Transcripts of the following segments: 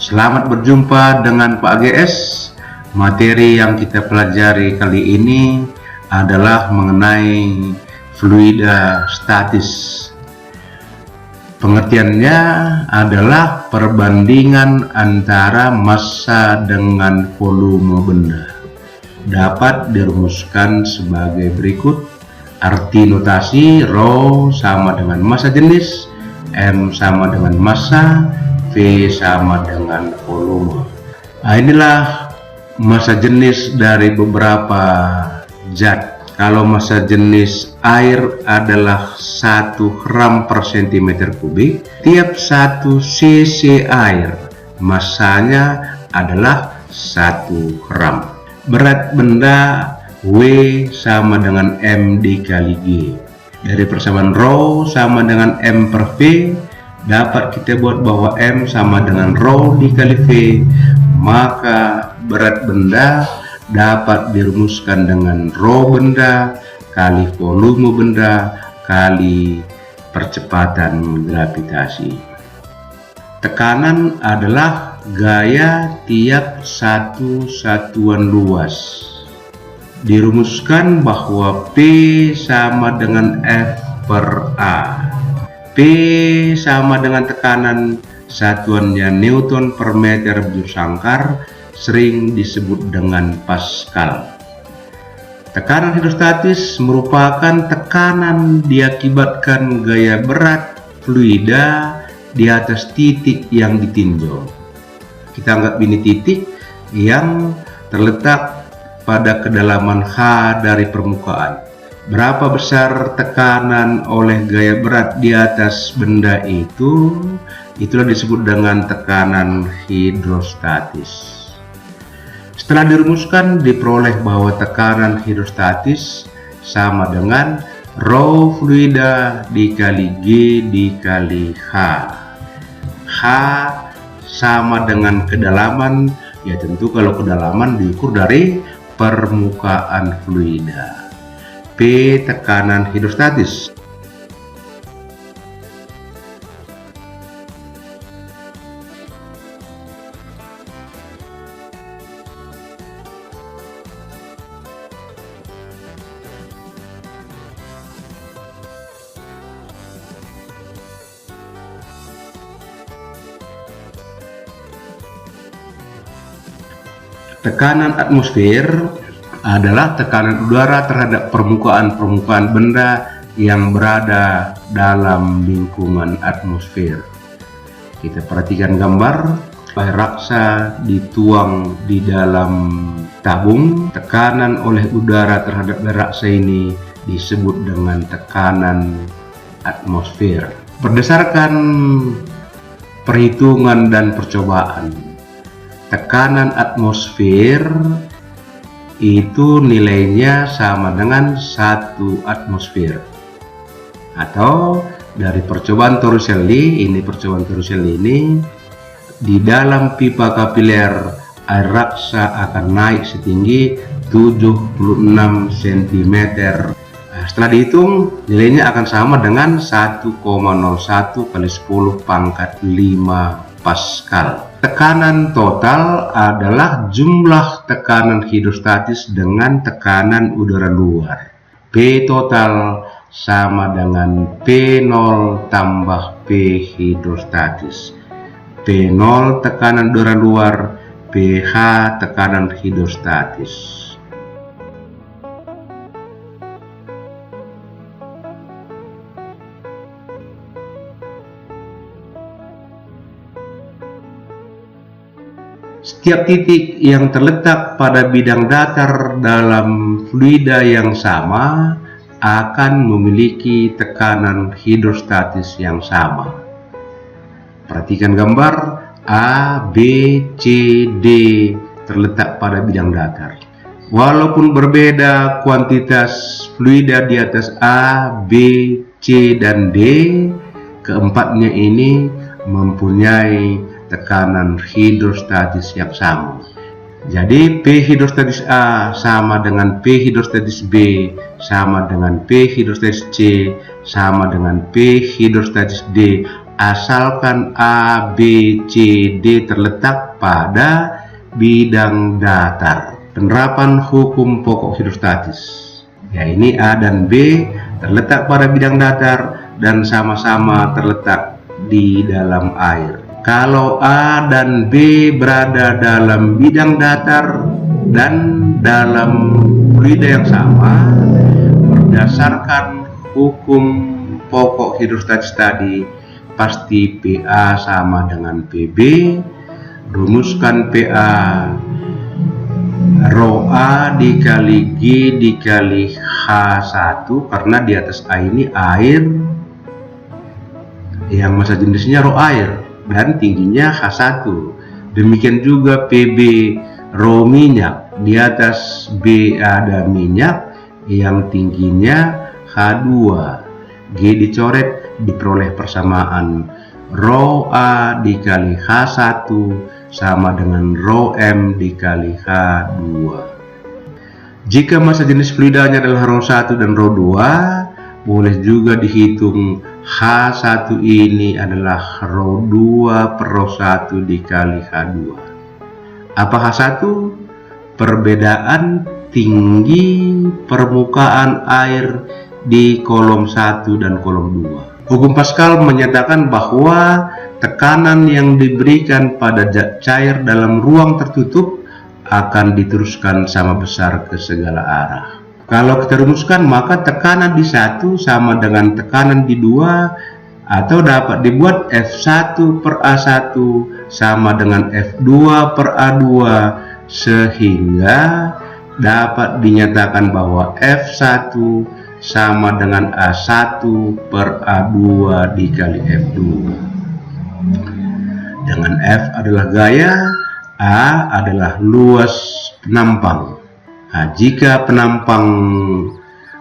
Selamat berjumpa dengan Pak GS. Materi yang kita pelajari kali ini adalah mengenai fluida statis. Pengertiannya adalah perbandingan antara massa dengan volume benda. Dapat dirumuskan sebagai berikut. Arti notasi: rho sama dengan massa jenis, M sama dengan massa, V sama dengan volume. Nah, inilah massa jenis dari beberapa zat. Kalau massa jenis air adalah 1 gram per cm kubik, tiap 1 cc air massanya adalah 1 gram. Berat benda W sama dengan M dikali G. Dari persamaan rho sama dengan M per V, dapat kita buat bahwa M sama dengan rho dikali V, maka berat benda dapat dirumuskan dengan rho benda kali volume benda kali percepatan gravitasi. Tekanan adalah gaya tiap satu satuan luas. Dirumuskan bahwa P sama dengan F per A. P sama dengan tekanan, satuannya Newton per meter bujur sangkar, sering disebut dengan Pascal. Tekanan hidrostatis merupakan tekanan diakibatkan gaya berat fluida di atas titik yang ditinjau. Kita anggap ini titik yang terletak pada kedalaman H dari permukaan. Berapa besar tekanan oleh gaya berat di atas benda itu, itulah disebut dengan tekanan hidrostatis. Setelah dirumuskan, diperoleh bahwa tekanan hidrostatis sama dengan rho fluida dikali G dikali H. H sama dengan kedalaman, ya tentu kalau kedalaman diukur dari permukaan fluida. P tekanan hidrostatis. Tekanan atmosfer adalah tekanan udara terhadap permukaan benda yang berada dalam lingkungan atmosfer. Kita perhatikan gambar, air raksa dituang di dalam tabung. Tekanan oleh udara terhadap air raksa ini disebut dengan tekanan atmosfer. Berdasarkan perhitungan dan percobaan, tekanan atmosfer itu nilainya sama dengan 1 atmosfer. Atau dari percobaan Torricelli, di dalam pipa kapiler air raksa akan naik setinggi 76 cm. Setelah dihitung, nilainya akan sama dengan 1,01 kali 10 pangkat 5 Pascal. Tekanan total adalah jumlah tekanan hidrostatis dengan tekanan udara luar. P total sama dengan P0 tambah P hidrostatis. P0 tekanan udara luar, pH tekanan hidrostatis. Setiap titik yang terletak pada bidang datar dalam fluida yang sama akan memiliki tekanan hidrostatis yang sama. Perhatikan gambar A, B, C, D terletak pada bidang datar. Walaupun berbeda kuantitas fluida di atas A, B, C, dan D, keempatnya ini mempunyai tekanan hidrostatis yang sama. Jadi P hidrostatis A sama dengan P hidrostatis B sama dengan P hidrostatis C sama dengan P hidrostatis D asalkan A, B, C, D terletak pada bidang datar. Penerapan hukum pokok hidrostatis. Ya, ini A dan B terletak pada bidang datar dan sama-sama terletak di dalam air. Kalau A dan B berada dalam bidang datar dan dalam fluida yang sama, berdasarkan hukum pokok hidrostatis tadi, pasti PA sama dengan PB. Rumuskan PA rho A dikali G dikali H1, karena di atas A ini air yang massa jenisnya rho air dan tingginya H1. Demikian juga PB rho minyak, di atas B ada minyak yang tingginya H2. G dicoret, diperoleh persamaan rho A dikali H1 sama dengan rho M dikali H2. Jika massa jenis fluidanya adalah rho 1 dan rho 2, boleh juga dihitung H1 ini adalah rho 2 per rho 1 dikali H2. Apa H1? Perbedaan tinggi permukaan air di kolom 1 dan kolom 2. Hukum Pascal menyatakan bahwa tekanan yang diberikan pada zat cair dalam ruang tertutup akan diteruskan sama besar ke segala arah. Kalau kita rumuskan, maka tekanan di 1 sama dengan tekanan di 2, atau dapat dibuat F1 per A1 sama dengan F2 per A2, sehingga dapat dinyatakan bahwa F1 sama dengan A1 per A2 dikali F2. Dengan F adalah gaya, A adalah luas penampang. Nah, jika penampang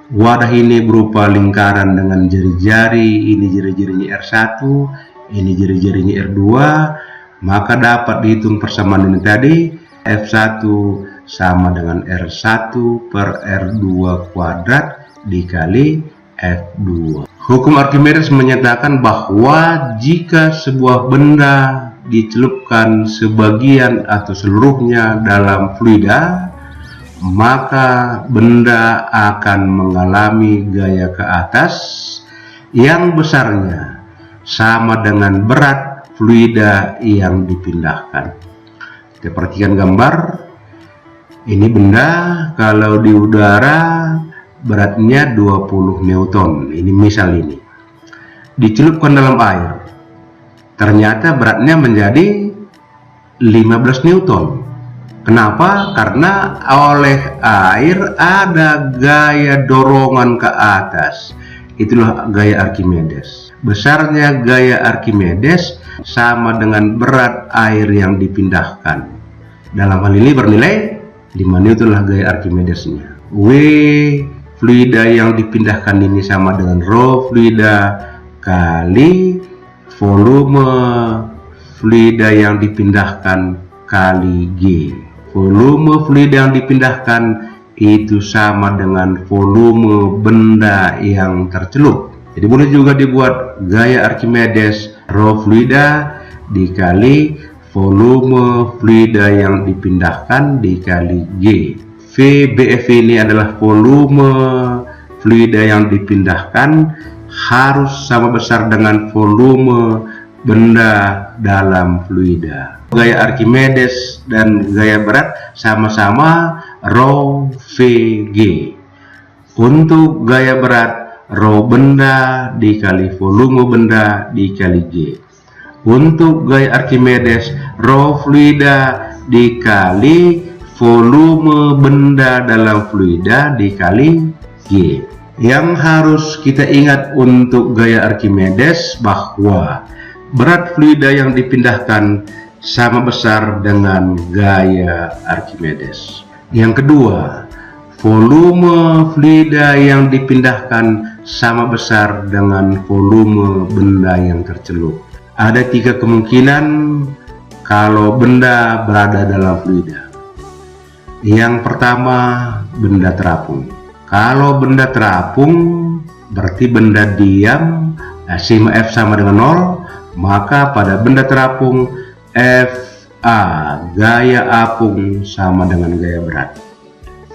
wadah ini berupa lingkaran dengan jari-jari, ini jari-jarinya R1, ini jari-jarinya R2, maka dapat dihitung persamaan ini tadi, F1 sama dengan R1 per R2 kuadrat dikali F2. Hukum Archimedes menyatakan bahwa jika sebuah benda dicelupkan sebagian atau seluruhnya dalam fluida, maka benda akan mengalami gaya ke atas yang besarnya sama dengan berat fluida yang dipindahkan. Kita perhatikan gambar. Ini benda kalau di udara beratnya 20 Newton. Ini misal ini. Dicelupkan dalam air. Ternyata beratnya menjadi 15 Newton. Kenapa? Karena oleh air ada gaya dorongan ke atas. Itulah gaya Archimedes. Besarnya gaya Archimedes sama dengan berat air yang dipindahkan. Dalam hal ini bernilai 5 Newton lah gaya Archimedesnya. W fluida yang dipindahkan ini sama dengan rho fluida kali volume fluida yang dipindahkan kali G. Volume fluida yang dipindahkan itu sama dengan volume benda yang tercelup. Jadi boleh juga dibuat gaya Archimedes rho fluida dikali volume fluida yang dipindahkan dikali G. VBF ini adalah volume fluida yang dipindahkan harus sama besar dengan volume benda dalam fluida. Gaya Archimedes dan gaya berat sama-sama rho VG. Untuk gaya berat, rho benda dikali volume benda dikali G. Untuk gaya Archimedes, rho fluida dikali volume benda dalam fluida dikali G. Yang harus kita ingat untuk gaya Archimedes bahwa berat fluida yang dipindahkan sama besar dengan gaya Archimedes. Yang kedua, volume fluida yang dipindahkan sama besar dengan volume benda yang tercelup. Ada 3 kemungkinan kalau benda berada dalam fluida. Yang pertama, benda terapung. Kalau benda terapung, berarti benda diam, sigma F sama dengan 0, maka pada benda terapung FA gaya apung sama dengan gaya berat.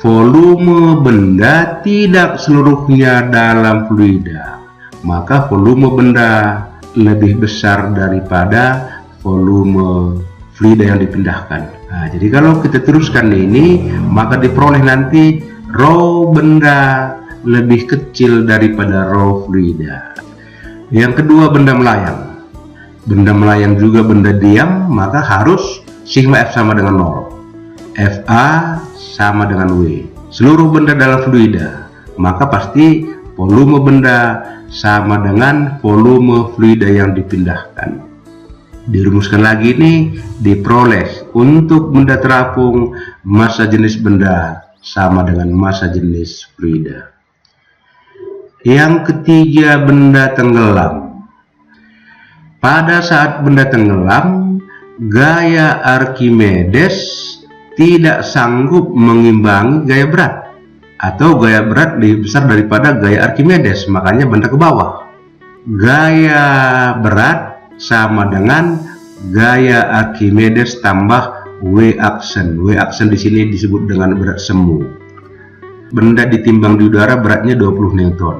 Volume benda tidak seluruhnya dalam fluida, maka volume benda lebih besar daripada volume fluida yang dipindahkan. Nah, jadi kalau kita teruskan ini, maka diperoleh nanti rho benda lebih kecil daripada rho fluida. Yang kedua, benda melayang. Benda melayang juga benda diam, maka harus sigma F sama dengan 0. FA sama dengan W. Seluruh benda dalam fluida, maka pasti volume benda sama dengan volume fluida yang dipindahkan. Dirumuskan lagi ini, diperoleh untuk benda terapung massa jenis benda sama dengan massa jenis fluida. Yang ketiga, benda tenggelam. Pada saat benda tenggelam, gaya Archimedes tidak sanggup mengimbangi gaya berat, atau gaya berat lebih besar daripada gaya Archimedes, makanya benda ke bawah. Gaya berat sama dengan gaya Archimedes tambah W aksen. W aksen di sini disebut dengan berat semu. Benda ditimbang di udara beratnya 20 Newton.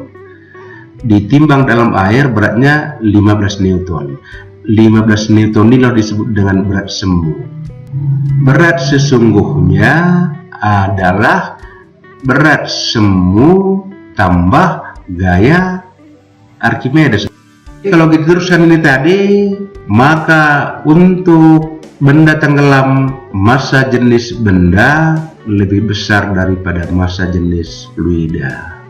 Ditimbang dalam air beratnya 15 Newton. 15 Newton inilah disebut dengan berat semu. Berat sesungguhnya adalah berat semu tambah gaya Archimedes. Kalau kita teruskan ini tadi, maka untuk benda tenggelam, massa jenis benda lebih besar daripada massa jenis fluida.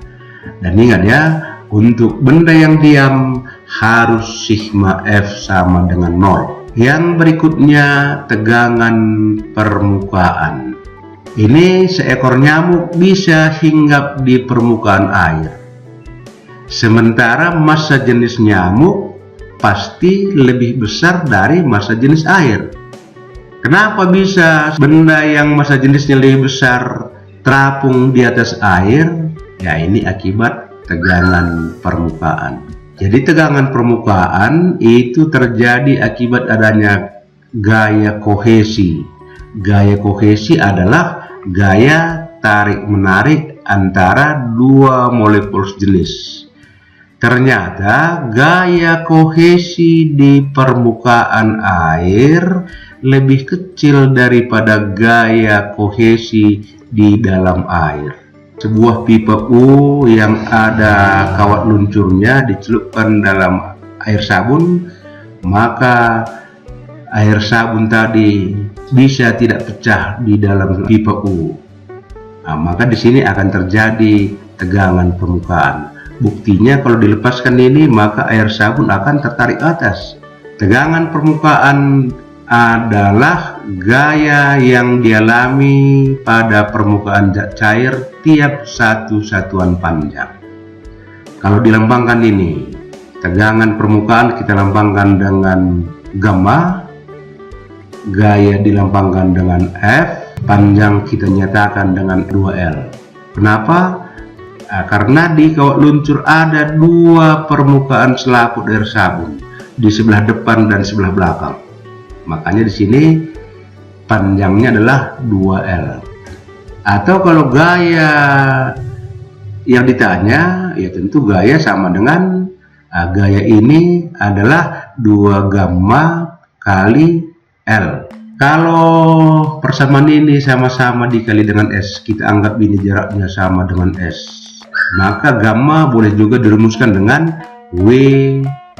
Dan ingat ya, untuk benda yang diam harus sigma F sama dengan 0. Yang berikutnya, tegangan permukaan. Ini seekor nyamuk bisa hinggap di permukaan air. Sementara massa jenis nyamuk pasti lebih besar dari massa jenis air. Kenapa bisa benda yang massa jenisnya lebih besar terapung di atas air? Ya, ini akibat tegangan permukaan. Jadi tegangan permukaan itu terjadi akibat adanya gaya kohesi. Gaya kohesi adalah gaya tarik-menarik antara dua molekul sejenis. Ternyata gaya kohesi di permukaan air lebih kecil daripada gaya kohesi di dalam air. Sebuah pipa U yang ada kawat luncurnya dicelupkan dalam air sabun, maka air sabun tadi bisa tidak pecah di dalam pipa U. Nah, maka di sini akan terjadi tegangan permukaan. Buktinya kalau dilepaskan ini, maka air sabun akan tertarik atas. Tegangan permukaan adalah gaya yang dialami pada permukaan zat cair tiap satu satuan panjang. Kalau dilambangkan ini, tegangan permukaan kita lambangkan dengan gamma, gaya dilambangkan dengan F, panjang kita nyatakan dengan 2L. Kenapa? Nah, karena di kawat luncur ada dua permukaan selaput air sabun, di sebelah depan dan sebelah belakang. Makanya di sini panjangnya adalah 2L. Atau kalau gaya yang ditanya, ya tentu gaya sama dengan gaya ini adalah 2 gamma kali L. Kalau persamaan ini sama-sama dikali dengan S, kita anggap ini jaraknya sama dengan S, maka gamma boleh juga dirumuskan dengan W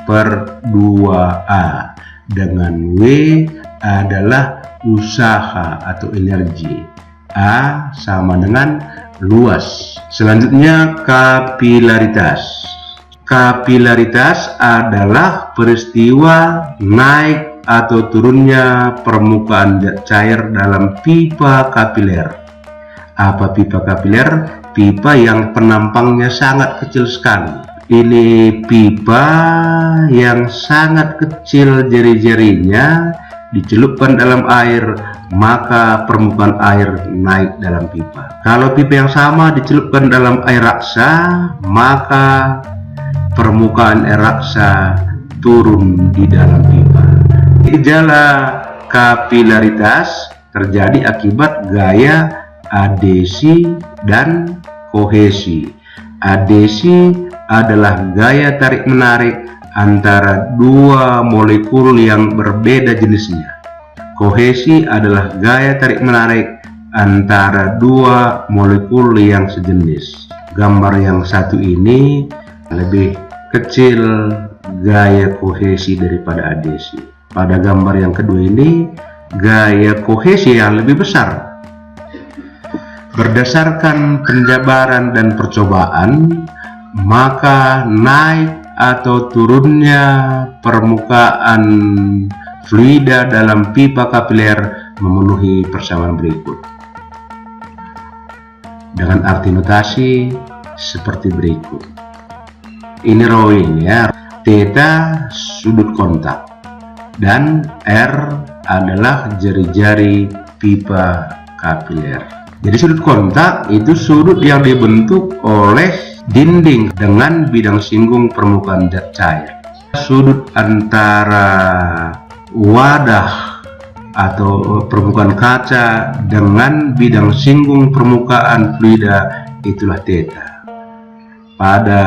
per 2A. Dengan W adalah usaha atau energi, A sama dengan luas. Selanjutnya, kapilaritas. Kapilaritas adalah peristiwa naik atau turunnya permukaan zat cair dalam pipa kapiler. Apa pipa kapiler? Pipa yang penampangnya sangat kecil sekali. Ini pipa yang sangat kecil, jari-jarinya dicelupkan dalam air, maka permukaan air naik dalam pipa. Kalau pipa yang sama dicelupkan dalam air raksa, maka permukaan air raksa turun di dalam pipa. Gejala kapilaritas terjadi akibat gaya adesi dan kohesi. Adesi adalah gaya tarik-menarik antara dua molekul yang berbeda jenisnya. Kohesi adalah gaya tarik-menarik antara dua molekul yang sejenis. Gambar yang satu ini lebih kecil gaya kohesi daripada adesi. Pada gambar yang kedua ini gaya kohesi yang lebih besar. Berdasarkan penjabaran dan percobaan, maka naik atau turunnya permukaan fluida dalam pipa kapiler memenuhi persamaan berikut. Dengan arti notasi seperti berikut. Ini rowing ya. Theta sudut kontak dan R adalah jari-jari pipa kapiler. Jadi sudut kontak itu sudut yang dibentuk oleh dinding dengan bidang singgung permukaan zat cair. Sudut antara wadah atau permukaan kaca dengan bidang singgung permukaan fluida itulah theta. Pada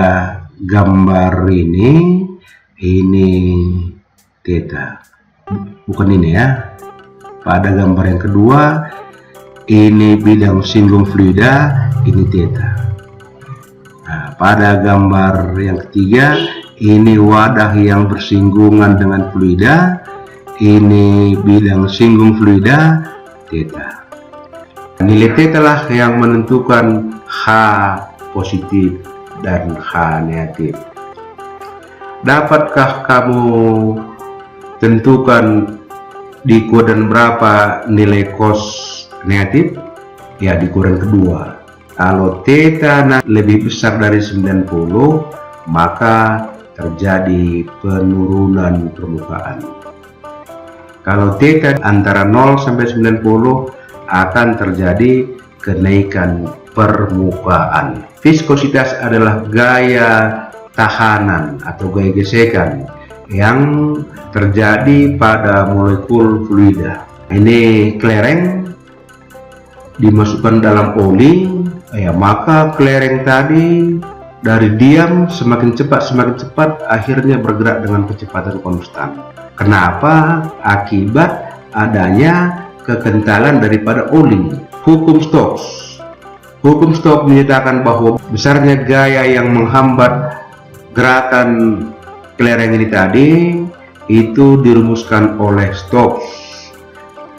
gambar ini theta, bukan ini ya. Pada gambar yang kedua ini bidang singgung fluida, ini theta. Nah, pada gambar yang ketiga ini wadah yang bersinggungan dengan fluida, ini bidang singgung fluida, theta. Nilai theta lah yang menentukan H positif dan H negatif. Dapatkah kamu tentukan di kuadran berapa nilai cos negatif? Ya, di kuadran kedua. Kalau theta lebih besar dari 90, maka terjadi penurunan permukaan. Kalau theta antara 0 sampai 90, akan terjadi kenaikan permukaan. Viskositas adalah gaya tahanan atau gaya gesekan yang terjadi pada molekul fluida. Ini kelereng dimasukkan dalam oli, ya, maka kelereng tadi dari diam semakin cepat akhirnya bergerak dengan kecepatan konstan. Kenapa? Akibat adanya kekentalan daripada oli. Hukum Stokes menyatakan bahwa besarnya gaya yang menghambat gerakan kelereng ini tadi itu dirumuskan oleh Stokes.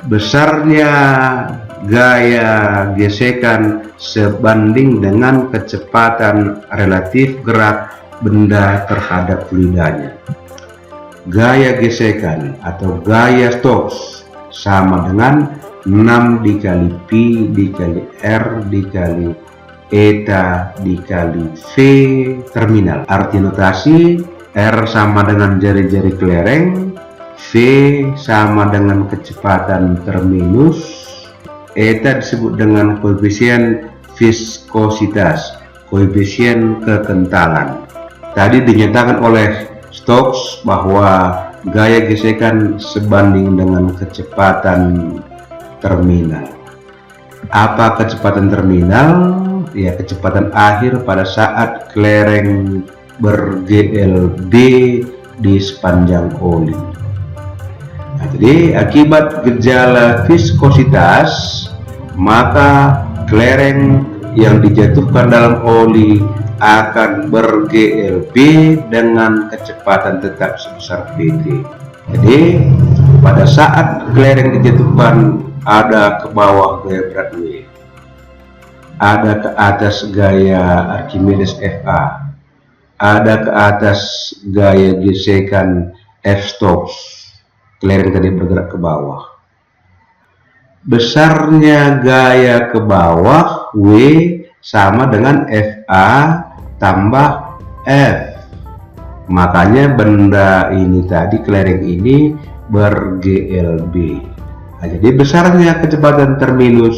Besarnya gaya gesekan sebanding dengan kecepatan relatif gerak benda terhadap fluidanya. Gaya gesekan atau gaya Stokes sama dengan 6 dikali Pi dikali R dikali eta dikali V terminal. Arti notasi R sama dengan jari-jari kelereng, V sama dengan kecepatan terminus, eta disebut dengan koefisien viskositas, koefisien kekentalan. Tadi dinyatakan oleh Stokes bahwa gaya gesekan sebanding dengan kecepatan terminal. Apa kecepatan terminal? Ya, kecepatan akhir pada saat kelereng ber-GLB di sepanjang oli. Nah, jadi akibat gejala viskositas, maka kelereng yang dijatuhkan dalam oli akan ber-GLB dengan kecepatan tetap sebesar Vt. Jadi pada saat kelereng dijatuhkan, ada ke bawah gaya berat W, ada ke atas gaya Archimedes Fa, ada ke atas gaya gesekan F Stokes. Kelereng tadi bergerak ke bawah. Besarnya gaya ke bawah W sama dengan Fa tambah F. Makanya benda ini tadi, kelereng ini ber-GLB. Nah, jadi besarnya kecepatan terminus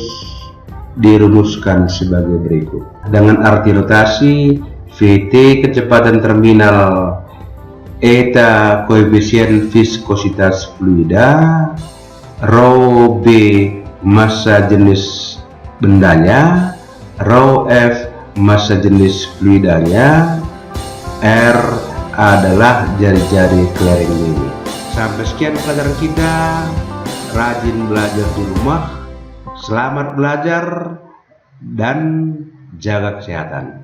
dirumuskan sebagai berikut. Dengan arti notasi, Vt kecepatan terminal eta koefisien viskositas fluida, rho B massa jenis bendanya, rho F massa jenis fluidanya, R adalah jari-jari clearing ini. Sampai sekian pelajaran kita. Rajin belajar di rumah, selamat belajar, dan jaga kesehatan.